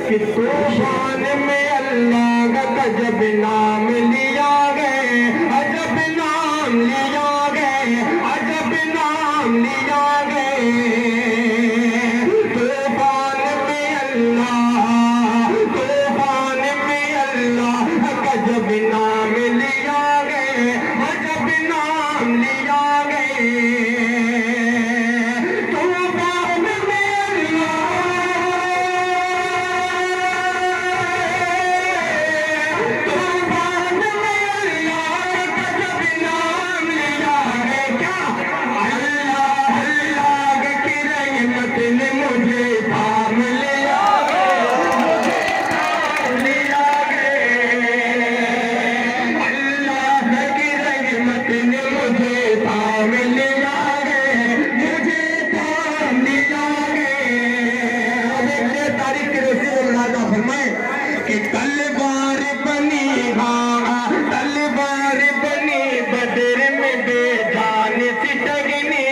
कि तूफान में अल्लाह का गजब नाम लिया गए, अजब नाम लिया गए, अजब नाम लिया गए। तूफान में अल्लाह, तूफान में अल्लाह गजब नाम लिया गए, अजब नाम लिया गए। तलवार बनी, हाँ तलवार बनी बदर में बेजान सिटकनी,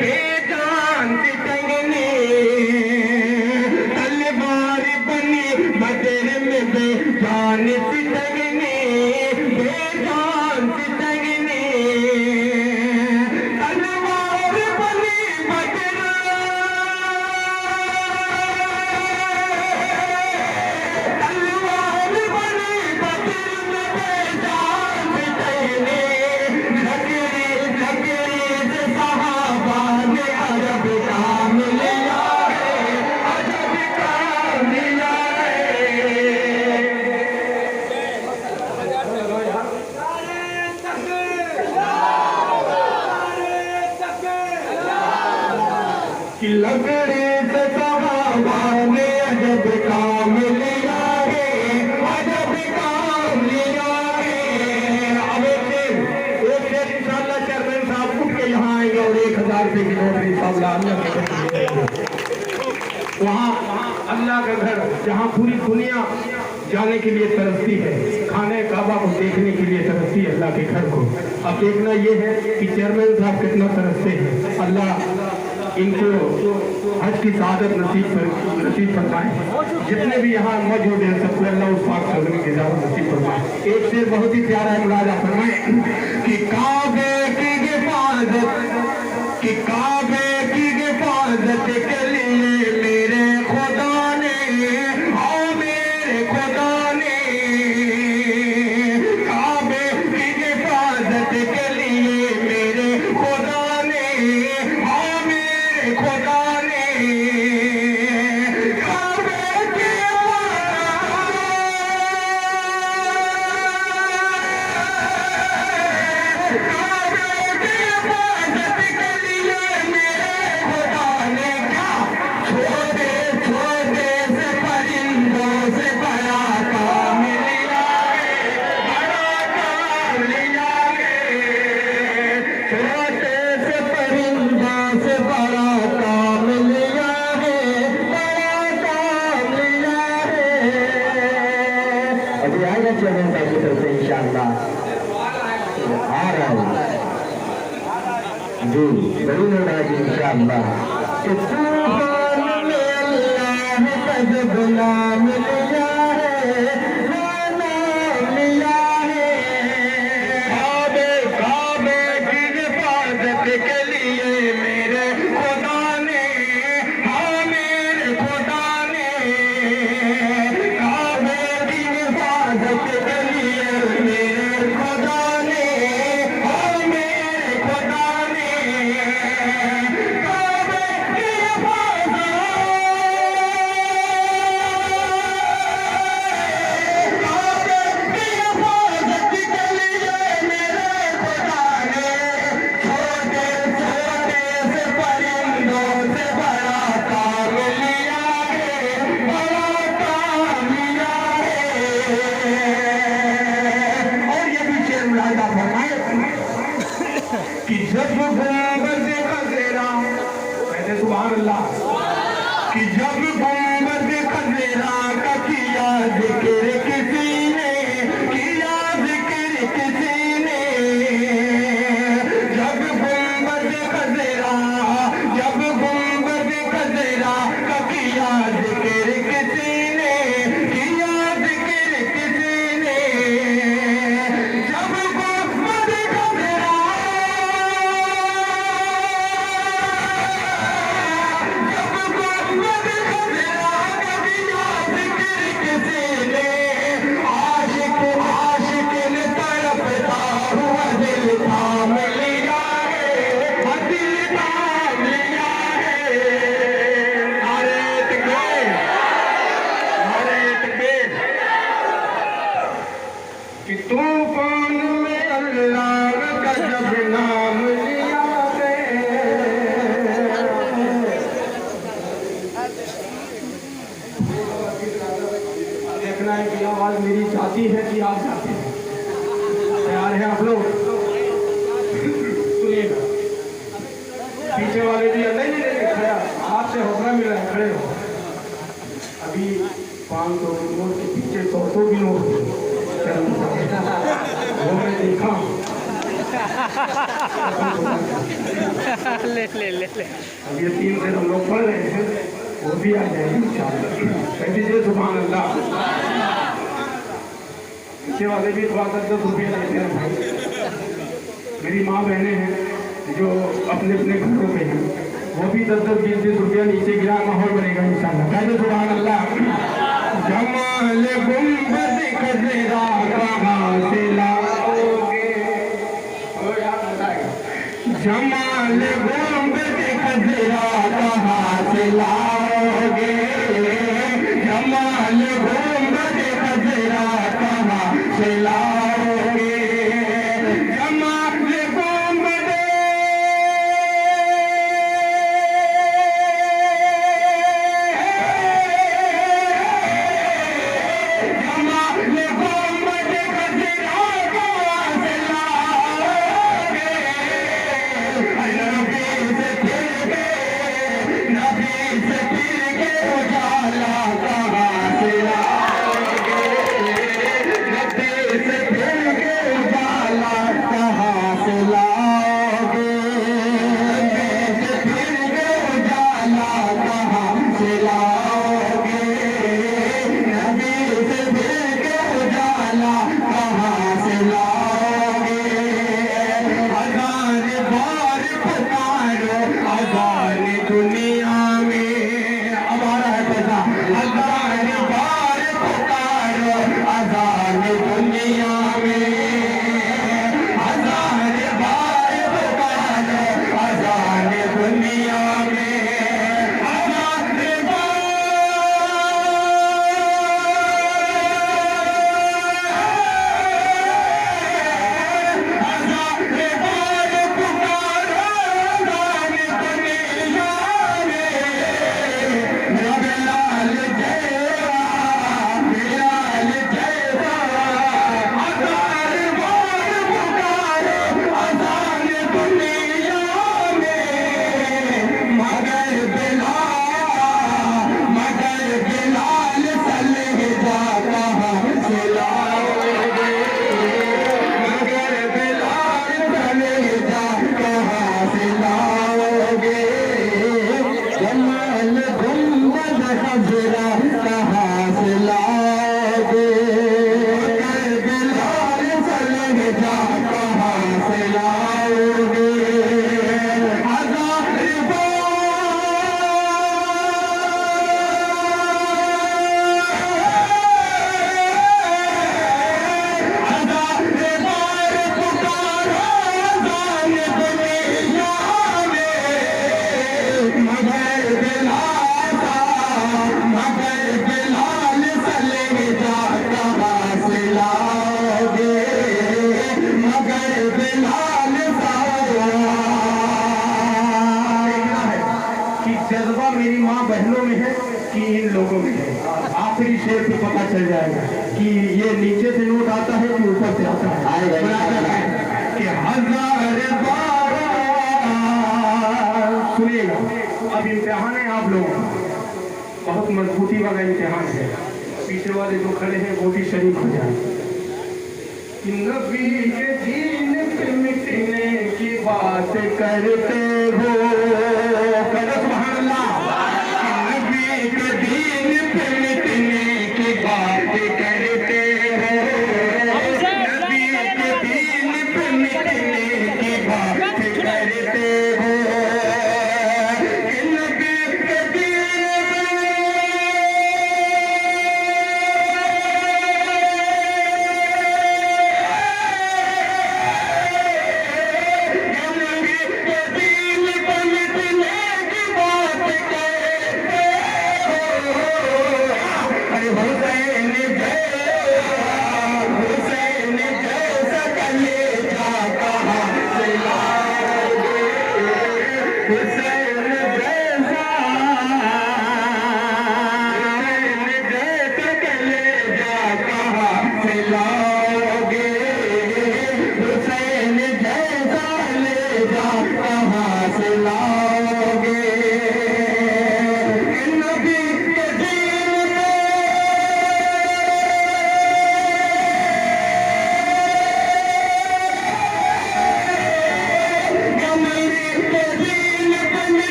बेजान सिटकनी। तलवार बनी बदर में बेजान सिटकनी, बेजान सिटकनी। तलवार बनी बदर, कि लकड़ी से सहाबा ने अजब काम लिया है, अजब काम लिया है। अब एक शेर इंशाअल्लाह चेयरमैन साहब उठ के यहाँ आएंगे और 1000 रुपये की नोट इंशाअल्लाह वहाँ अल्लाह का घर जहाँ पूरी दुनिया जाने के लिए तरसती है, खाने काबा को देखने के लिए तरसती है अल्लाह के घर को। अब देखना ये है कि चेयरमैन साहब कितना तरसते हैं। अल्लाह इनको हज की सादत नसीब फरमाए। जितने भी यहाँ मौजूद हैं सबको अल्लाह उस पाक सदन की इजाजत नसीब फरमाए। एक से बहुत ही प्यारा है, मुलाजा फरमाए कि काबे की हिफाजत, कि काबे की हिफाजत के लिए मेरे खुदा ने, हाँ मेरे खुदा ने, काबे की हिफाजत के लिए मेरे खुदा ने, हाँ मेरे खुदा ने काबे के हिफाजत के लिए मेरे खुदा ने क्या छोटे छोटे से परिंदों से बड़ा काम लिया है, बड़ा काम लिया है। छोटे से परिंदों से बड़ा काम लिया है, बड़ा काम लिया है। अभी आएगा चैनल साहब की तरफ से इंशाअल्लाह आ रहा है जी, जरूर होगा जी इंशाअल्लाह। कि तूफान में अल्लाह गजब नाम लिया है, नाम लिया है। काबे काबे की हिफाजत के लिए मेरे खुदा ने, हाँ मेरे खुदा ने, काबे की हिफाजत के लिए मेरे खुदा ने, हाँ मेरे खुदा ने काबे की हिफाजत देखना है कि आवाज मेरी जाती है कि आप जाते हैं। तैयार हैं आप लोग? सुनिएगा। पीछे वाले भी नहीं नहीं नहीं खड़ा, आपसे हौसला मिल रहा है, खड़े हो। अभी 500 नोट के पीछे 100 भी नोट वो मैं देखा। ले ले ले ले अब ये 3 से हम लोग पढ़ रहे हैं, वो भी आ जाएगी इंशाअल्लाह। कह दीजिए सुभान अल्लाह। पीछे वाले भी थोड़ा 10-10 रुपये लेते हैं भाई। मेरी माँ बहनें हैं जो अपने अपने घरों पे हैं, वो भी 10-10 20-20 रुपया नीचे गिरा, माहौल बनेगा इंशाअल्लाह। कहते सुभान अल्लाह। जमाल गुंबद खजरा कहाँ से लाओगे, जमाल गुंबद खजरा कहाँ से लाओगे, जमाल गुंबद खजरा कहाँ से लाओगे, जमाल गुंबद जज्बा मेरी माँ बहनों में है कि इन लोगों में है। आखिरी शेर पे पता चल जाएगा कि ये नीचे से नोट आता है कि ऊपर से आता है। कि 1000 बार सुनिएगा। अब इम्तिहान है आप लोगों का, बहुत मजबूती वाला इम्तिहान है। पीछे वाले जो खड़े हैं वो भी शरीफ हो जाए। नबी के दीन पे मिटने की बात करते हो, करो सुभान अल्लाह। नबी के दीन पे मिटने की बात करते हो, नबी के दीन पे मिटने की बात करते हो। नबी के दीन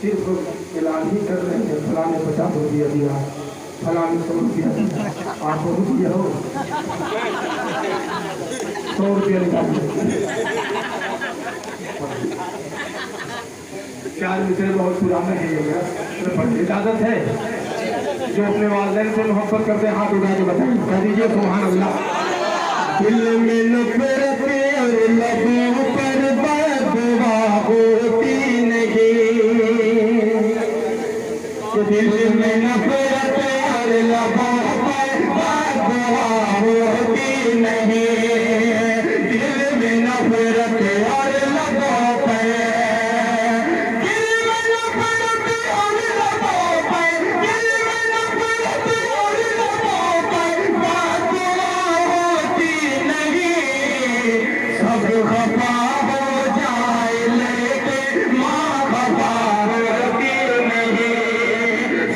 सिर्फ ऐलान ही कर रहे हैं फलाने 50 रुपया दिया, फलाने 100 रुपया दिया, आप बहुत दिया हो 100 रुपया निकाल चार मित्र बहुत पुराने हैं इजाजत है। जो अपने वालिदैन से मोहब्बत करते हैं हाथ उठा के बताएं, कह दीजिए सुभान अल्लाह। दिल में नफरत और लबों पर बददुआ होती नहीं, दिल में नफरत और लबों पर बददुआ होती नहीं, दिल में नफरत और लबों पर खफा हो जाए लेकिन माँ खफा होती नहीं,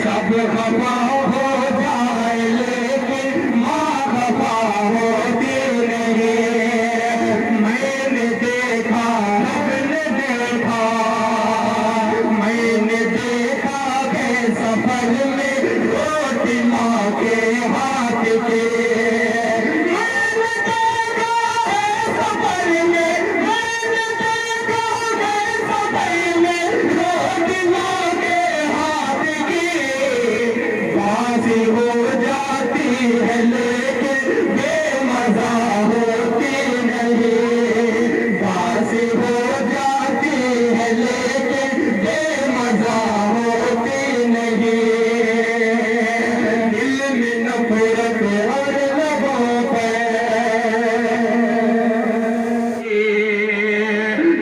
सब खफा हो जाए लेकिन माँ खफा होती नहीं। मैंने देखा सबने देखा, मैंने देखा के सफर में रोटी माँ के हाथ के, हो जाती है लेकिन बेमज़ा होती नहीं, बासी हो जाती है लेकिन बेमज़ा होती नहीं। दिल में नफरत और लबों पर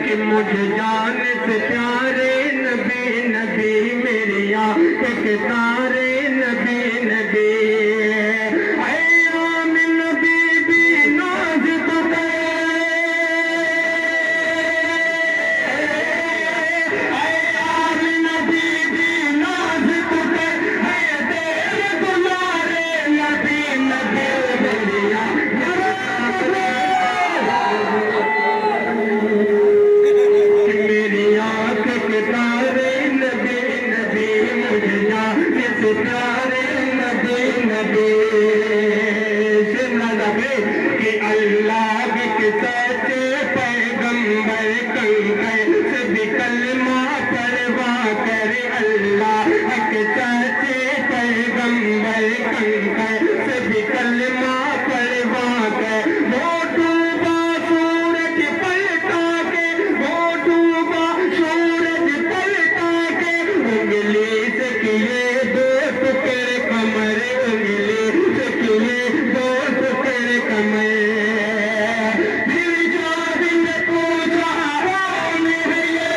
कि मुझे जान से प्यारे नबी नबी मेरे आँख के तारे नबी नबी, ऐयाम नबी भी नाज तो ऐयाम नबी भी नाज तो है तेरे दुलारे नबी नबी मेरे मेरी आँख के तारे नबी नबी मुझे जान से प्यारे नबी नबी कि अल्लाह के सच्चे पैगंबर कंकर से भी कलमा परवा करे, अल्लाह के सच्चे पैगंबर कंकर से भी कलमा परवा करे। वो डूबा सूरज पलटा के, वो डूबा सूरज पलटा के, उंगली से किए दो टुकड़े कमर, उंगली से किए दो टुकड़े कमर। फिर जाबिर ने पूछा कौन है ये,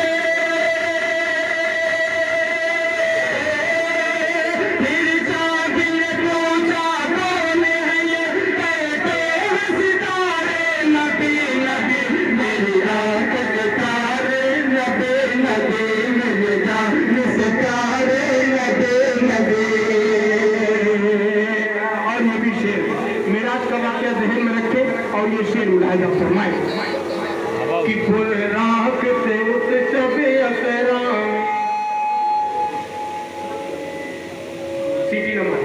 फिर जाबिर ने पूछा कौन है ये, कहते हैं सितारे नबी नबी मेरी आँख के तारे नबी नबी मेरे जान से प्यारे नबी नबी। और ये भी शेर मेराज का वाक़या ज़हन में रखे और ये शेर उड़ाए जा फरमाए कि फुल राख से उस शबे असरा, सीटी नंबर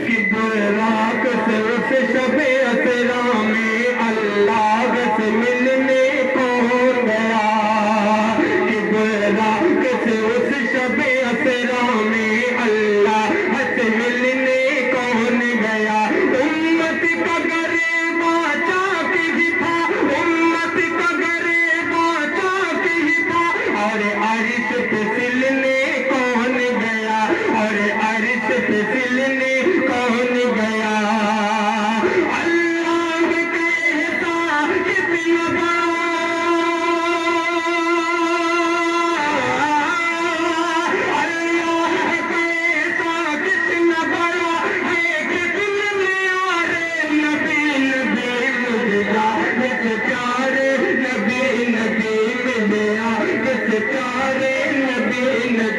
कि फुल राख से उस शबे असरा में अल्लाह से मिलने कौन गया, कि फुल राख से उस शबे असरा में अल्लाह से मिलने कौन गया। उम्मत का गरीबा चाक ही था, उम्मत का गरीबा चाक ही था, और अर्श पे सिलने कौन गया, और अर्श पे सिलने कौन गया। अल्लाह कहता कितना बड़ा, अल्लाह कहता कितना बड़ा है, कितने प्यारे नबी नबी मुझे जान से प्यारे नबी नबी मेरे आँख से प्यारे नबी नबी।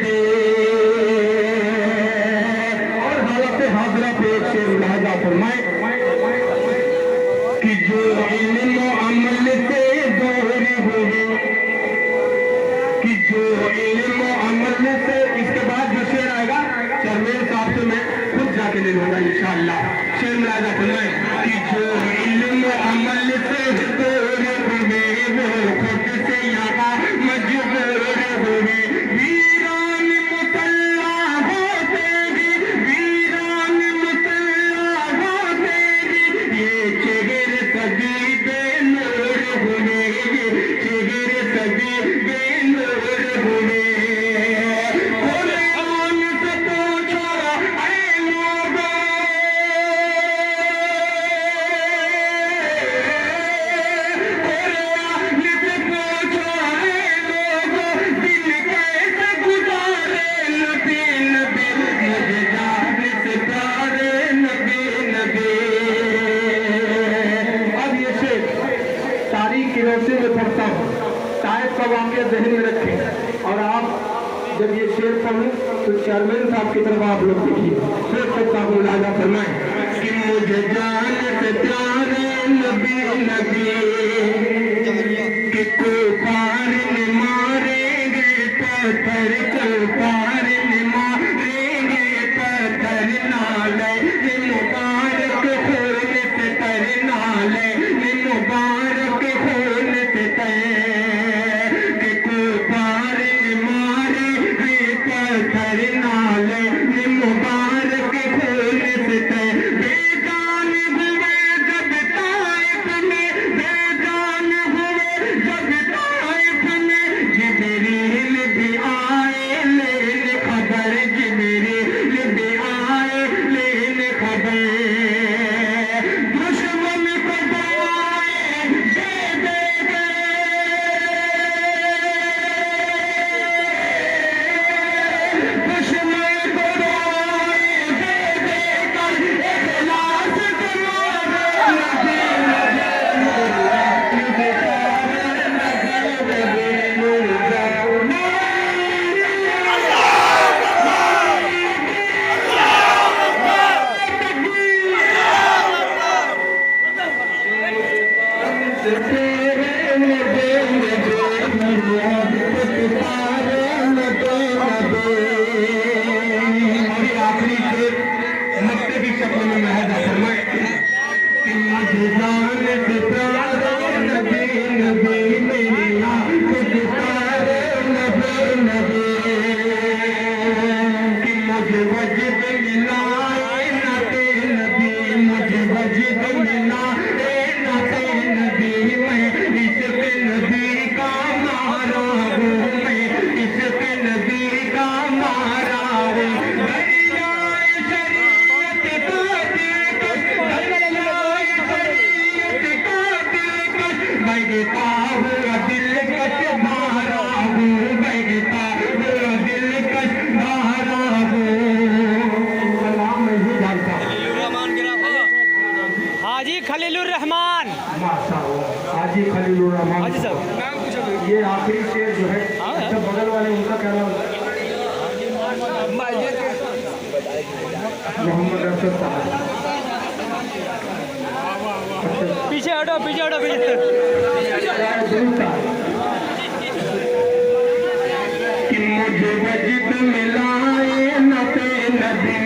इल्म अमल से इसके बाद जो शेर आएगा चेयरमैन साहब से मैं खुद जाके ले लूंगा इंशाअल्लाह। शेर मुलाजा फरमाए कि जो इल्म अमल से दूर हुए वो खुद से यहाँ मजबूर हुए। वीरान मुसल्ला हो तेरी, वीरान मुसल्ला हो तेरी, ये चेहरे सभी बेनूर हुए, ये चेहरे सभी बेनूर हुए। कुरान से पूछो ऐ लोगों, कुरान से पूछो ऐ लोगों, दिल कैसे गुजारे नबी नबी, मुझे जान से प्यारे नबी नबी। अब ये शेर तारीख की रोशनी में पढ़ता हूँ, शायद का वाक्य जहन में रखें और आप जब ये शेर पढ़ें तो चेयरमैन साहब की तरफ आप लोग देखिए। शेर सबका मुलाजा फरमाएं कि मुझे जान से प्यारे नबी नबी, कि कुफार ने मारेंगे पत्थर, कुफार ने मारेंगे पत्थर, नाले मुबारक खून से तर, नाले मुबारक खून से तर, कि कुफार ने मारेंगे पत्थर, नाले मुबारक खून से तर। बेजान हुए जब ताइफ में, बेजान हुए जब ताइफ में, जिब्रील भी आए लेने खबर, जिब्रील भी आए लेने खबर। दुश्मन को दुआएं दे दे गए, दुश्मन को दुआएं दे दे कर, इखलास से मारे नबी आखिरी शेर नक्शे की शक्ल में मुलाजा फरमाए कि मुझे जान से प्यारे नबी नबी, मेरी आंखों से प्यारे नबी नबी, कि मुझे वजद मिला ए नाते नबी, मुझे वजद मिला ए नाते नबी, मैं इश्क नबी का मारा हूँ, मैं इश्क नबी का मारा हूँ। दरियाए शरीयत का दिलकश, दरियाए शरीयत का दिलकश, बहता हुआ दिलकश मारा हूँ, बहता हुआ दिलकश मारा हूँ। इनका नाम मैं ही जानता हूँ। हाजी खलीलुर रहमान। माशाअल्लाह, हाजी खलीलुर रहमान। हाजी साहब, ये आखिरी शेर जो है अच्छा बगल वाले उनका क्या नाम है? मोहम्मद अरशद साहब। पीछे हटो, पीछे हटो, पीछे। कि मुझे वजद मिलाए नबी नबी,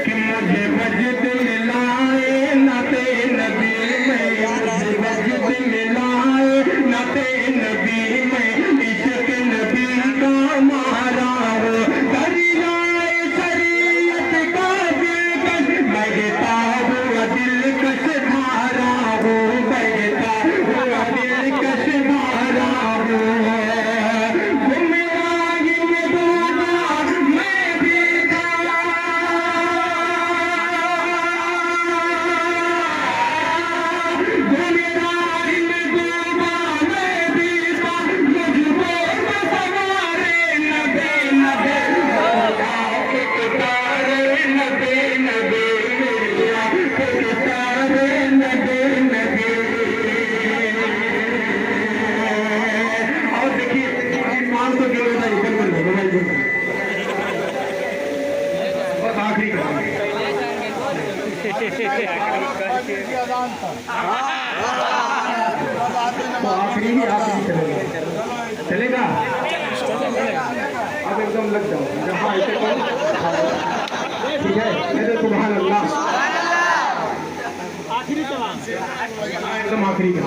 कि मुझे वजद मिलाए नबी नबी, मैं मुझे वजद मिलाए नबी नबी, मैं इश्क नबी का मारा हूँ। दरियाए शरीयत का दिलकश, बहता हुआ दिलकश धारा हूँ, बहता हुआ दिलकश धारा हूँ। गुमराही में डूबा मैं भी था, गुमराही में डूबा मैं भी था, मुझको न सवारे नबी नबी, आँखों के तारे नबी नबी, मेरी आँखों के तारे नबी नबी। और देखिए 500 किलो का ऊपर कर दो भाई, बस आखिरी का तो आखिरी ही आखिरी चलेगा, चलेगा। लग जाओ जहाँ ठीक है। कहते सुभान अल्लाह एकदम आखिरी का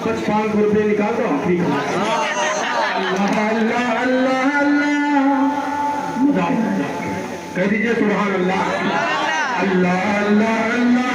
बस 500 रुपये निकाल दो आखिरी का। अल्लाह अल्लाह अल्लाह अल्लाह कह दीजिए सुभान अल्लाह अल्लाह अल्लाह अल्लाह